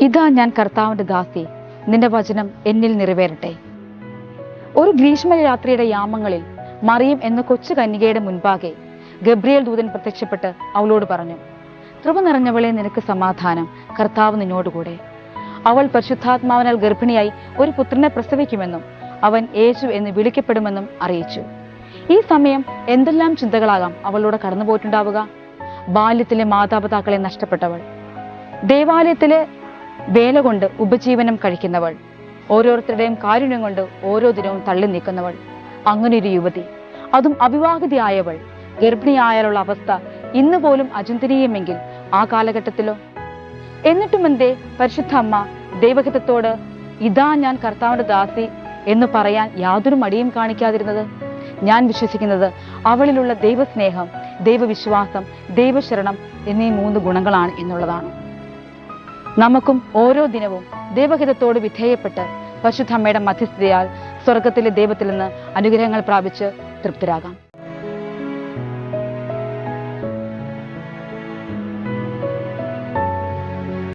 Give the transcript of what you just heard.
ഇതാ ഞാൻ കർത്താവിന്റെ ദാസി, നിന്റെ വചനം എന്നിൽ നിറവേറട്ടെ. ഒരു ഗ്രീഷ്മ രാത്രിയുടെ യാമങ്ങളിൽ മറിയം എന്ന കൊച്ചു കന്യകയുടെ മുൻപാകെ ഗബ്രിയേൽ ദൂതൻ പ്രത്യക്ഷപ്പെട്ട് അവളോട് പറഞ്ഞു, കൃപ നിറഞ്ഞവളെ, നിനക്ക് സമാധാനം, കർത്താവ് നിന്നോടുകൂടെ. അവൾ പരിശുദ്ധാത്മാവിനാൽ ഗർഭിണിയായി ഒരു പുത്രനെ പ്രസവിക്കുമെന്നും അവൻ യേശു എന്ന് വിളിക്കപ്പെടുമെന്നും അറിയിച്ചു. ഈ സമയം എന്തെല്ലാം ചിന്തകളാകാം അവളോട് കടന്നുപോയിട്ടുണ്ടാവുക. ബാല്യത്തിലെ മാതാപിതാക്കളെ നഷ്ടപ്പെട്ടവൾ, ദേവാലയത്തിലെ വേല കൊണ്ട് ഉപജീവനം കഴിക്കുന്നവൾ, ഓരോരുത്തരുടെയും കാരുണ്യം കൊണ്ട് ഓരോ ദിനവും തള്ളി നീക്കുന്നവൾ, അങ്ങനെയൊരു യുവതി, അതും അവിവാഹിതയായവൾ, ഗർഭിണിയായാലുള്ള അവസ്ഥ ഇന്ന് പോലും അചിന്തനീയമെങ്കിൽ ആ കാലഘട്ടത്തിലോ? എന്നിട്ടും എന്തേ പരിശുദ്ധ അമ്മ ദൈവഹിതത്തോട് ഇതാ ഞാൻ കർത്താവിന്റെ ദാസി എന്ന് പറയാൻ യാതൊരു മടിയും കാണിക്കാതിരുന്നത്? ഞാൻ വിശ്വസിക്കുന്നത് അവളിലുള്ള ദൈവസ്നേഹം, ദൈവവിശ്വാസം, ദൈവശരണം എന്നീ 3 ഗുണങ്ങളാണ് എന്നുള്ളതാണ്. നമുക്കും ഓരോ ദിനവും ദൈവഹിതത്തോട് വിധേയപ്പെട്ട് പരിശുദ്ധ അമ്മയുടെ മധ്യസ്ഥതയാൽ സ്വർഗത്തിലെ ദൈവത്തിൽ നിന്ന് അനുഗ്രഹങ്ങൾ പ്രാപിച്ച് തൃപ്തരാകാം.